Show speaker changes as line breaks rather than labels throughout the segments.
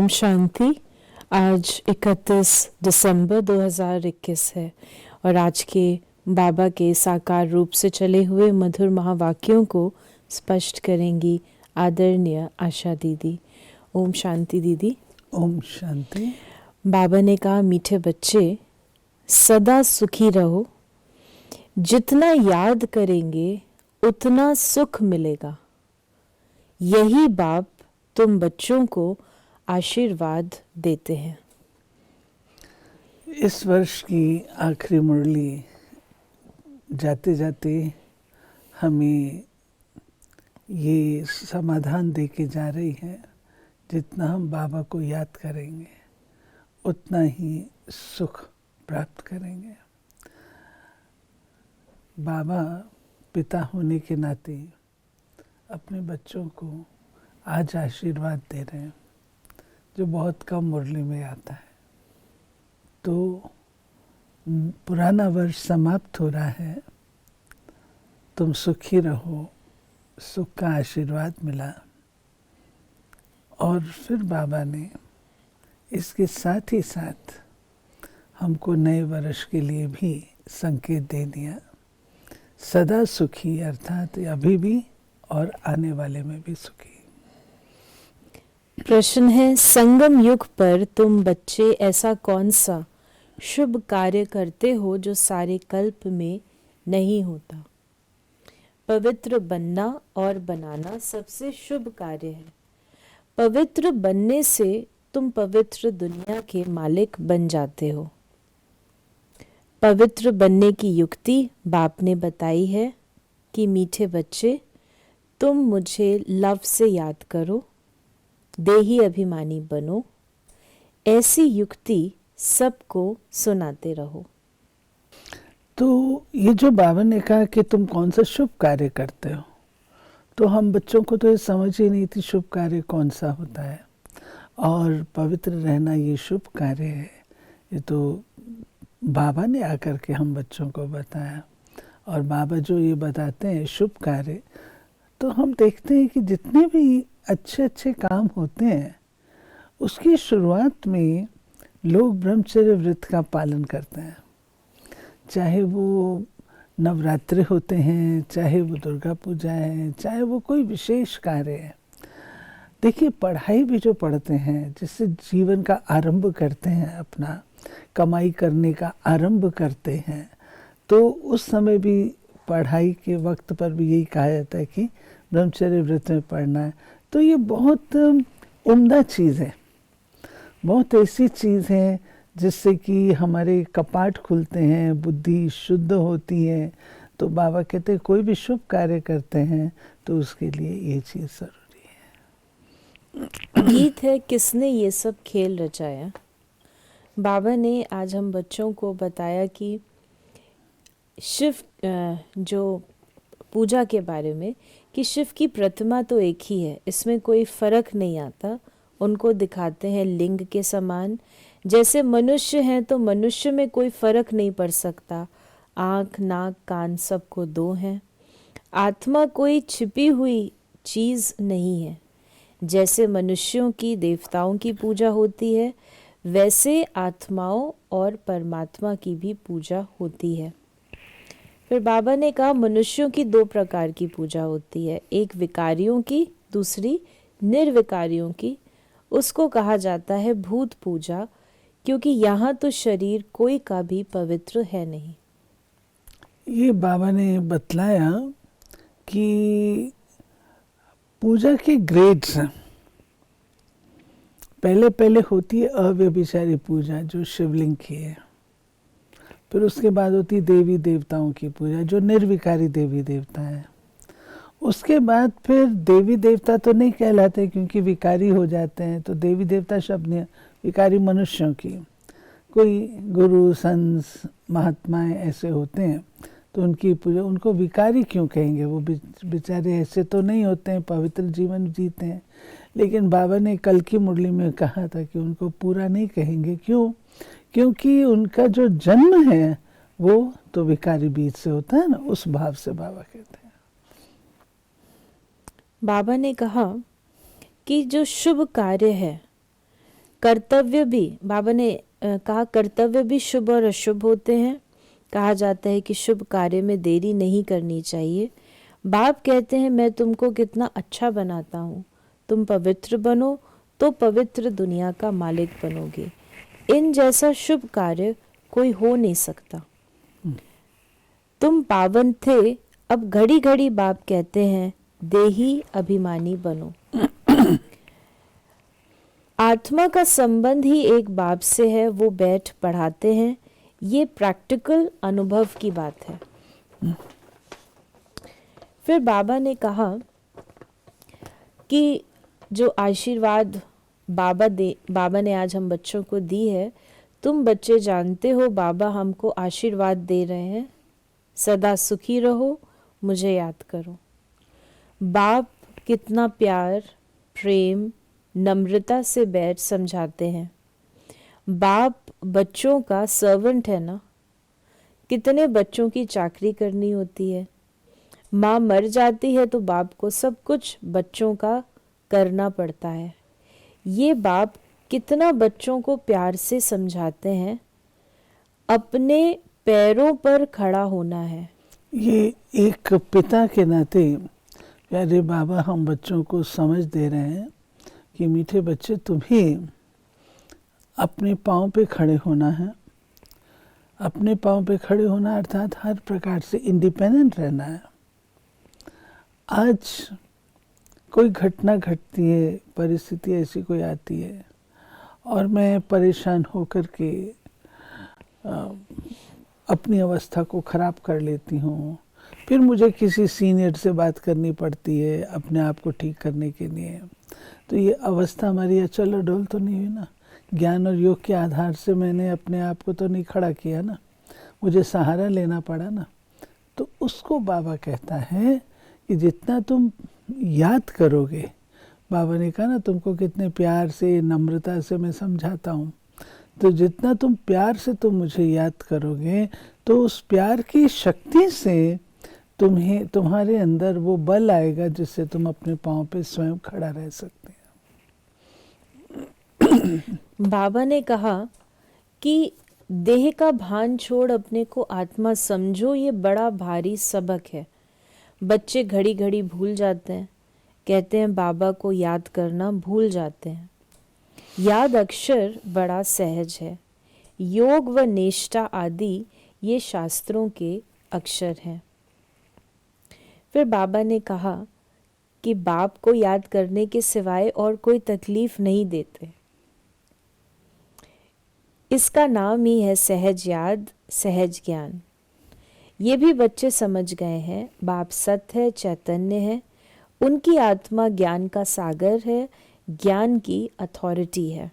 ओम शांति। आज 31 दिसंबर 2021 है और आज के बाबा के साकार रूप से चले हुए मधुर महावाक्यों को स्पष्ट करेंगी आदरणीय आशा दीदी। ओम शांति दीदी।
ओम शांति।
बाबा ने कहा, मीठे बच्चे सदा सुखी रहो, जितना याद करेंगे उतना सुख मिलेगा। यही बाप तुम बच्चों को आशीर्वाद देते हैं।
इस वर्ष की आखिरी मुरली जाते जाते हमें ये समाधान दे के जा रही है, जितना हम बाबा को याद करेंगे उतना ही सुख प्राप्त करेंगे। बाबा पिता होने के नाते अपने बच्चों को आज आशीर्वाद दे रहे हैं, जो बहुत कम मुरली में आता है। तो पुराना वर्ष समाप्त हो रहा है, तुम सुखी रहो, सुख का आशीर्वाद मिला। और फिर बाबा ने इसके साथ ही साथ हमको नए वर्ष के लिए भी संकेत दे दिया, सदा सुखी, अर्थात अभी भी और आने वाले में भी सुखी।
प्रश्न है, संगम युग पर तुम बच्चे ऐसा कौन सा शुभ कार्य करते हो जो सारे कल्प में नहीं होता? पवित्र बनना और बनाना सबसे शुभ कार्य है। पवित्र बनने से तुम पवित्र दुनिया के मालिक बन जाते हो। पवित्र बनने की युक्ति बाप ने बताई है कि मीठे बच्चे, तुम मुझे लव से याद करो, देही अभिमानी बनो। ऐसी युक्ति सबको सुनाते रहो।
तो ये जो बाबा ने कहा कि तुम कौन सा शुभ कार्य करते हो, तो हम बच्चों को तो ये समझ ही नहीं थी शुभ कार्य कौन सा होता है। और पवित्र रहना ये शुभ कार्य है, ये तो बाबा ने आकर के हम बच्चों को बताया। और बाबा जो ये बताते हैं शुभ कार्य, तो हम देखते हैं कि जितने भी अच्छे अच्छे काम होते हैं उसकी शुरुआत में लोग ब्रह्मचर्य व्रत का पालन करते हैं। चाहे वो नवरात्रि होते हैं, चाहे वो दुर्गा पूजा है, चाहे वो कोई विशेष कार्य है। देखिए, पढ़ाई भी जो पढ़ते हैं, जिससे जीवन का आरंभ करते हैं, अपना कमाई करने का आरंभ करते हैं, तो उस समय भी पढ़ाई के वक्त पर भी यही कहा जाता है कि ब्रह्मचर्य व्रत में पढ़ना है। तो ये बहुत उम्दा चीज़ है, बहुत ऐसी चीज़ है जिससे कि हमारे कपाट खुलते हैं, बुद्धि शुद्ध होती है। तो बाबा कहते हैं कोई भी शुभ कार्य करते हैं तो उसके लिए ये चीज़ ज़रूरी है।
गीत है, किसने ये सब खेल रचाया? बाबा ने आज हम बच्चों को बताया कि शिव जो पूजा के बारे में, कि शिव की प्रतिमा तो एक ही है, इसमें कोई फर्क नहीं आता। उनको दिखाते हैं लिंग के समान। जैसे मनुष्य हैं तो मनुष्य में कोई फर्क नहीं पड़ सकता, आँख नाक कान सबको दो हैं। आत्मा कोई छिपी हुई चीज़ नहीं है। जैसे मनुष्यों की देवताओं की पूजा होती है, वैसे आत्माओं और परमात्मा की भी पूजा होती है। फिर बाबा ने कहा, मनुष्यों की दो प्रकार की पूजा होती है, एक विकारियों की, दूसरी निर्विकारियों की। उसको कहा जाता है भूत पूजा, क्योंकि यहाँ तो शरीर कोई का भी पवित्र है नहीं।
ये बाबा ने बतलाया कि पूजा के ग्रेड्स हैं। पहले पहले होती है अव्यभिचारी पूजा, जो शिवलिंग की है। फिर उसके बाद होती देवी देवताओं की पूजा, जो निर्विकारी देवी देवता है। उसके बाद फिर देवी देवता तो नहीं कहलाते क्योंकि विकारी हो जाते हैं, तो देवी देवता शब्द नहीं, विकारी मनुष्यों की। कोई गुरु संत महात्माएं ऐसे होते हैं तो उनकी पूजा, उनको विकारी क्यों कहेंगे? वो बेचारे ऐसे तो नहीं होते हैं, पवित्र जीवन जीते हैं। लेकिन बाबा ने कल की मुरली में कहा था कि उनको पूरा नहीं कहेंगे। क्यों? क्योंकि उनका जो जन्म है वो तो विकारी बीज से होता है ना, उस भाव से बाबा कहते हैं।
बाबा ने कहा कि जो शुभ कार्य है कर्तव्य भी, बाबा ने कहा कर्तव्य भी शुभ और अशुभ होते हैं। कहा जाता है कि शुभ कार्य में देरी नहीं करनी चाहिए। बाप कहते हैं मैं तुमको कितना अच्छा बनाता हूँ, तुम पवित्र बनो तो पवित्र दुनिया का मालिक बनोगे। इन जैसा शुभ कार्य कोई हो नहीं सकता। तुम पावन थे, अब घड़ी घड़ी बाप कहते हैं देही अभिमानी बनो। आत्मा का संबंध ही एक बाप से है, वो बैठ पढ़ाते हैं। ये प्रैक्टिकल अनुभव की बात है। फिर बाबा ने कहा कि जो आशीर्वाद बाबा ने आज हम बच्चों को दी है, तुम बच्चे जानते हो बाबा हमको आशीर्वाद दे रहे हैं, सदा सुखी रहो, मुझे याद करो। बाप कितना प्यार, प्रेम, नम्रता से बैठ समझाते हैं। बाप बच्चों का सर्वेंट है ना। कितने बच्चों की चाकरी करनी होती है। माँ मर जाती है तो बाप को सब कुछ बच्चों का करना पड़ता है। ये बाप कितना बच्चों को प्यार से समझाते हैं। अपने पैरों पर खड़ा होना है।
ये एक पिता के नाते प्यारे बाबा हम बच्चों को समझ दे रहे हैं कि मीठे बच्चे तुम्हें अपने पाँव पे खड़े होना है। अपने पाँव पे खड़े होना अर्थात हर प्रकार से इंडिपेंडेंट रहना है। आज कोई घटना घटती है, परिस्थिति ऐसी कोई आती है और मैं परेशान होकर के अपनी अवस्था को ख़राब कर लेती हूँ। फिर मुझे किसी सीनियर से बात करनी पड़ती है अपने आप को ठीक करने के लिए। तो ये अवस्था हमारी अचल और डोल तो नहीं हुई ना। ज्ञान और योग के आधार से मैंने अपने आप को तो नहीं खड़ा किया ना, मुझे सहारा लेना पड़ा ना। तो उसको बाबा कहता है कि जितना तुम याद करोगे, बाबा ने कहा ना तुमको कितने प्यार से नम्रता से मैं समझाता हूँ, तो जितना तुम प्यार से तुम मुझे याद करोगे तो उस प्यार की शक्ति से तुम्हें तुम्हारे अंदर वो बल आएगा जिससे तुम अपने पाँव पे स्वयं खड़ा रह सकते हैं।
बाबा ने कहा कि देह का भान छोड़ अपने को आत्मा समझो, ये बड़ा भारी सबक है। बच्चे घड़ी घड़ी भूल जाते हैं, कहते हैं बाबा को याद करना भूल जाते हैं। याद अक्षर बड़ा सहज है। योग व निष्ठा आदि ये शास्त्रों के अक्षर हैं। फिर बाबा ने कहा कि बाप को याद करने के सिवाय और कोई तकलीफ नहीं देते। इसका नाम ही है सहज याद, सहज ज्ञान। ये भी बच्चे समझ गए हैं बाप सत्य है, चैतन्य है, उनकी आत्मा ज्ञान का सागर है, ज्ञान की अथॉरिटी है।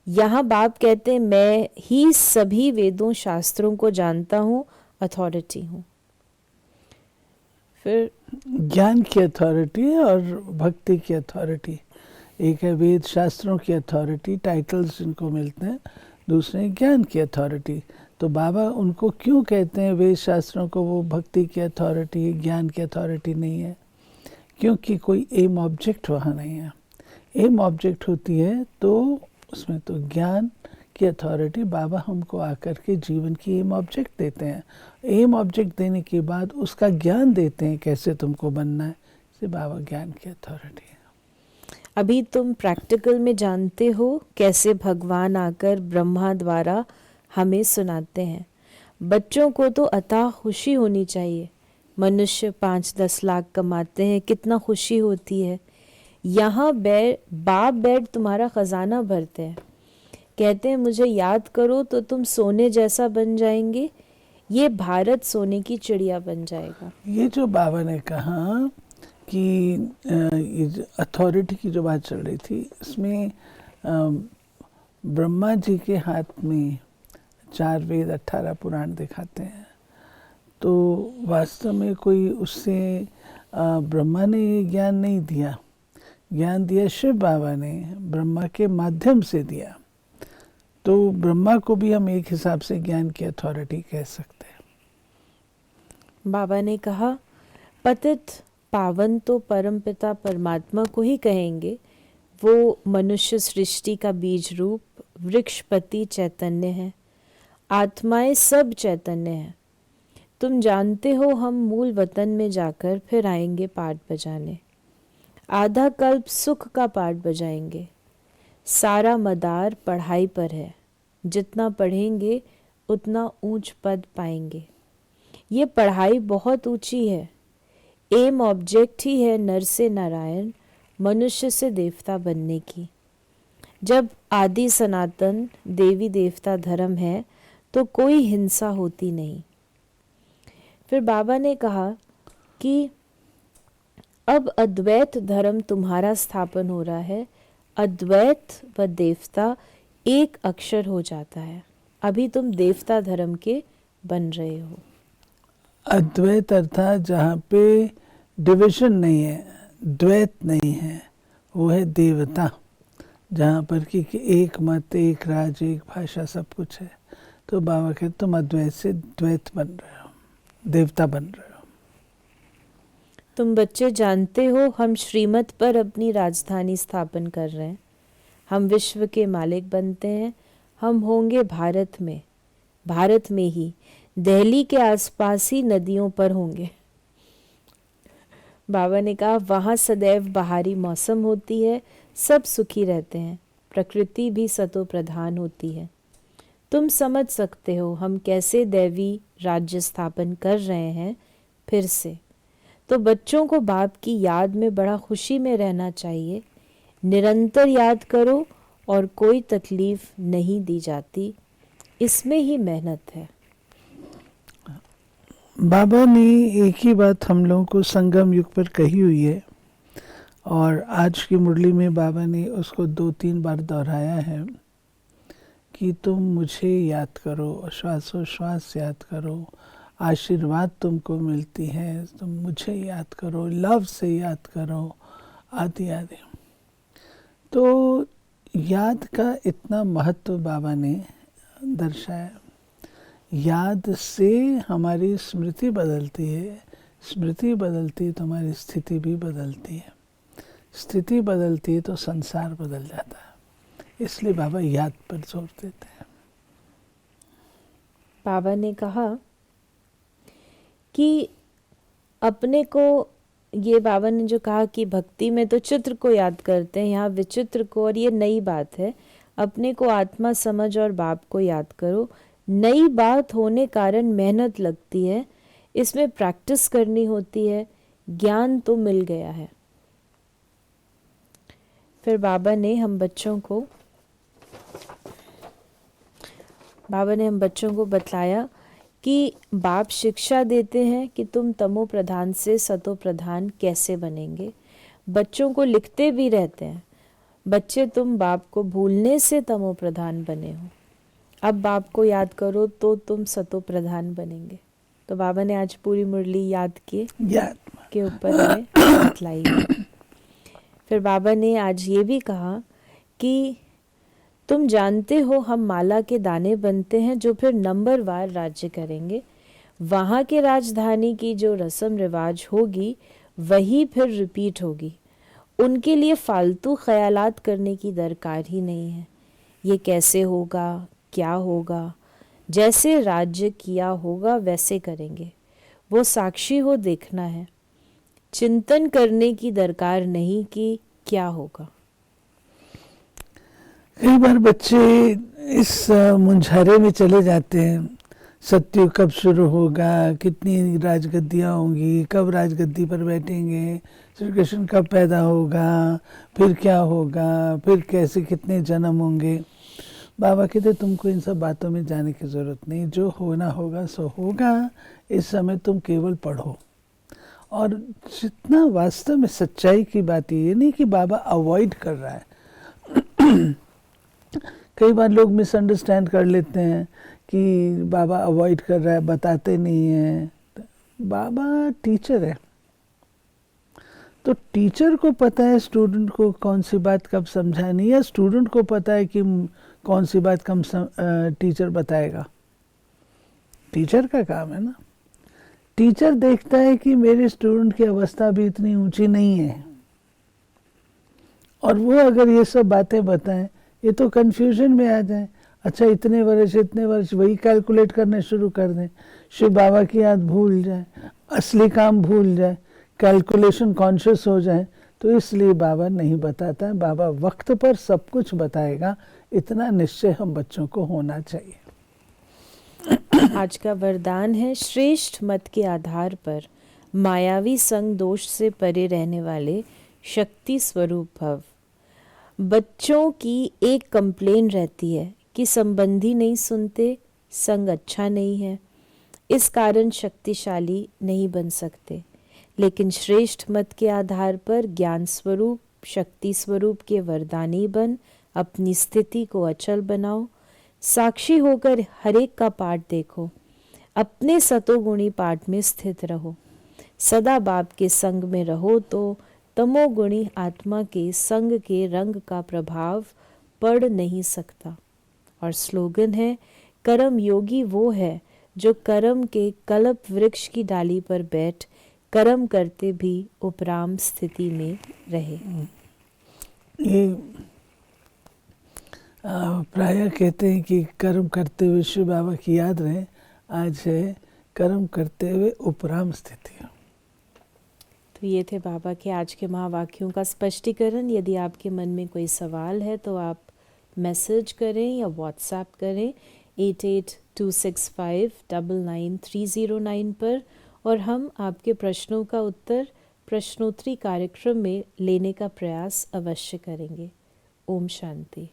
यहाँ बाप कहते हैं मैं ही सभी वेदों शास्त्रों को जानता हूँ, अथॉरिटी हूँ। फिर
ज्ञान की अथॉरिटी और भक्ति की अथॉरिटी। एक है वेद शास्त्रों की अथॉरिटी, टाइटल्स जिनको मिलते हैं, दूसरे ज्ञान की अथॉरिटी। तो बाबा उनको क्यों कहते हैं वेद शास्त्रों को वो भक्ति की अथॉरिटी, ज्ञान की अथॉरिटी नहीं है? क्योंकि कोई एम ऑब्जेक्ट वहाँ नहीं है। एम ऑब्जेक्ट होती है तो उसमें तो ज्ञान की अथॉरिटी बाबा हमको आकर के जीवन की एम ऑब्जेक्ट देते हैं। एम ऑब्जेक्ट देने के बाद उसका ज्ञान देते हैं कैसे तुमको बनना है, इसे बाबा ज्ञान की अथॉरिटी है।
अभी तुम प्रैक्टिकल में जानते हो कैसे भगवान आकर ब्रह्मा द्वारा हमें सुनाते हैं। बच्चों को तो अथाह खुशी होनी चाहिए। मनुष्य 5-10 लाख कमाते हैं, कितना खुशी होती है। यहाँ बाप बैठ तुम्हारा खजाना भरते हैं, कहते हैं मुझे याद करो तो तुम सोने जैसा बन जाएंगे, ये भारत सोने की चिड़िया बन जाएगा।
ये जो बाबा ने कहा कि ये अथॉरिटी की जो बात चल रही थी, इसमें ब्रह्मा जी के हाथ में 4 वेद 18 पुराण दिखाते हैं। तो वास्तव में कोई उससे ब्रह्मा ने ये ज्ञान नहीं दिया, ज्ञान दिया शिव बाबा ने, ब्रह्मा के माध्यम से दिया। तो ब्रह्मा को भी हम एक हिसाब से ज्ञान की अथॉरिटी कह सकते हैं।
बाबा ने कहा पतित पावन तो परमपिता परमात्मा को ही कहेंगे, वो मनुष्य सृष्टि का बीज रूप वृक्षपति चैतन्य है। आत्माएं सब चैतन्य है। तुम जानते हो हम मूल वतन में जाकर फिर आएंगे पाठ बजाने। आधा कल्प सुख का पाठ बजाएंगे। सारा मदार पढ़ाई पर है। जितना पढ़ेंगे उतना ऊंच पद पाएंगे। ये पढ़ाई बहुत ऊंची है। एम ऑब्जेक्ट ही है नर से नारायण, मनुष्य से देवता बनने की। जब आदि सनातन देवी देवता धर्म है तो कोई हिंसा होती नहीं। फिर बाबा ने कहा कि अब अद्वैत धर्म तुम्हारा स्थापन हो रहा है। अद्वैत व देवता एक अक्षर हो जाता है। अभी तुम देवता धर्म के बन रहे हो।
अद्वैत अर्थात जहाँ पे डिविजन नहीं है, द्वैत नहीं है, वो है देवता, जहाँ पर कि एक मत, एक राज, एक भाषा, सब कुछ है। तो बाबा कहते तुम अद्वैत से द्वैत बन रहे हो, देवता बन रहे हो।
तुम बच्चे जानते हो हम श्रीमत पर अपनी राजधानी स्थापन कर रहे हैं। हम विश्व के मालिक बनते हैं। हम होंगे भारत में ही, दिल्ली के आसपास ही नदियों पर होंगे। बाबा ने कहा वहाँ सदैव बाहरी मौसम होती है, सब सुखी रहते हैं, प्रकृति भी सतो प्रधान होती है। तुम समझ सकते हो हम कैसे दैवी राज्य स्थापन कर रहे हैं फिर से। तो बच्चों को बाप की याद में बड़ा खुशी में रहना चाहिए। निरंतर याद करो और कोई तकलीफ नहीं दी जाती, इसमें ही मेहनत है।
बाबा ने एक ही बात हम लोगों को संगम युग पर कही हुई है और आज की मुरली में बाबा ने उसको 2-3 बार दोहराया है कि तुम मुझे याद करो, श्वासोश्वास याद करो, आशीर्वाद तुमको मिलती है, तुम मुझे याद करो, लव से याद करो, आदि आदि। तो याद का इतना महत्व बाबा ने दर्शाया। याद से हमारी स्मृति बदलती है, स्मृति बदलती है तो हमारी स्थिति भी बदलती है, स्थिति बदलती है तो संसार बदल जाता है। इसलिए बाबा याद पर जोर देते हैं।
बाबा ने कहा कि अपने को, ये बाबा ने जो कहा कि भक्ति में तो चित्र को याद करते हैं, यहाँ विचित्र को, और ये नई बात है। अपने को आत्मा समझ और बाप को याद करो। नई बात होने कारण मेहनत लगती है, इसमें प्रैक्टिस करनी होती है। ज्ञान तो मिल गया है। फिर बाबा ने हम बच्चों को बतलाया कि बाप शिक्षा देते हैं कि तुम तमो प्रधान से सतो प्रधान कैसे बनेंगे। बच्चों को लिखते भी रहते हैं, बच्चे तुम बाप को भूलने से तमो प्रधान बने हो, अब बाप को याद करो तो तुम सतो प्रधान बनेंगे। तो बाबा ने आज पूरी मुरली याद के ऊपर हमें बतलाई है। फिर बाबा ने आज ये भी कहा कि तुम जानते हो हम माला के दाने बनते हैं जो फिर नंबरवार राज्य करेंगे। वहाँ के राजधानी की जो रस्म रिवाज होगी वही फिर रिपीट होगी। उनके लिए फालतू ख्यालात करने की दरकार ही नहीं है। ये कैसे होगा, क्या होगा, जैसे राज्य किया होगा वैसे करेंगे। वो साक्षी हो देखना है। चिंतन करने की दरकार नहीं कि क्या होगा।
कई बार बच्चे इस मुंझारे में चले जाते हैं, सत्युग कब शुरू होगा, कितनी राजगद्दियाँ होंगी, कब राजगद्दी पर बैठेंगे, श्री कृष्ण कब पैदा होगा, फिर क्या होगा, फिर कैसे कितने जन्म होंगे। बाबा कहते तुमको इन सब बातों में जाने की ज़रूरत नहीं, जो होना होगा सो होगा। इस समय तुम केवल पढ़ो। और जितना वास्तव में सच्चाई की बात ये नहीं कि बाबा अवॉइड कर रहा है। कई बार लोग मिसअंडरस्टैंड कर लेते हैं कि बाबा अवॉइड कर रहा है, बताते नहीं हैं। बाबा टीचर है, तो टीचर को पता है स्टूडेंट को कौन सी बात कब समझानी है, स्टूडेंट को पता है कि कौन सी बात कम टीचर बताएगा। टीचर का काम है ना। टीचर देखता है कि मेरे स्टूडेंट की अवस्था भी इतनी ऊंची नहीं है, और वो अगर ये सब बातें बताएं, ये तो कंफ्यूजन में आ जाए। अच्छा इतने वर्ष वही कैलकुलेट करना शुरू कर दें, शिव बाबा की याद भूल जाए, असली काम भूल जाए, कैलकुलेशन कॉन्शियस हो जाए। तो इसलिए बाबा नहीं बताता है, बाबा वक्त पर सब कुछ बताएगा, इतना निश्चय हम बच्चों को होना चाहिए।
आज का वरदान है, श्रेष्ठ मत के आधार पर मायावी संग दोष से परे रहने वाले शक्ति स्वरूप भव। बच्चों की एक कंप्लेन रहती है कि संबंधी नहीं सुनते, संग अच्छा नहीं है, इस कारण शक्तिशाली नहीं बन सकते। लेकिन श्रेष्ठ मत के आधार पर ज्ञान स्वरूप, शक्ति स्वरूप के वरदानी बन अपनी स्थिति को अचल बनाओ। साक्षी होकर हरेक का पाठ देखो, अपने सतोगुणी पाठ में स्थित रहो। सदा बाप के संग में रहो तो तमोगुणी आत्मा के संग के रंग का प्रभाव पड़ नहीं सकता। और स्लोगन है, कर्म योगी वो है जो कर्म के कल्प वृक्ष की डाली पर बैठ कर्म करते भी उपराम स्थिति में रहे।
ये प्रायः कहते हैं कि कर्म करते हुए शिव बाबा की याद रहे, आज है कर्म करते हुए उपराम स्थिति।
तो ये थे बाबा के आज के महावाक्यों का स्पष्टीकरण। यदि आपके मन में कोई सवाल है तो आप मैसेज करें या व्हाट्सएप करें 8826599309 पर, और हम आपके प्रश्नों का उत्तर प्रश्नोत्तरी कार्यक्रम में लेने का प्रयास अवश्य करेंगे। ओम शांति।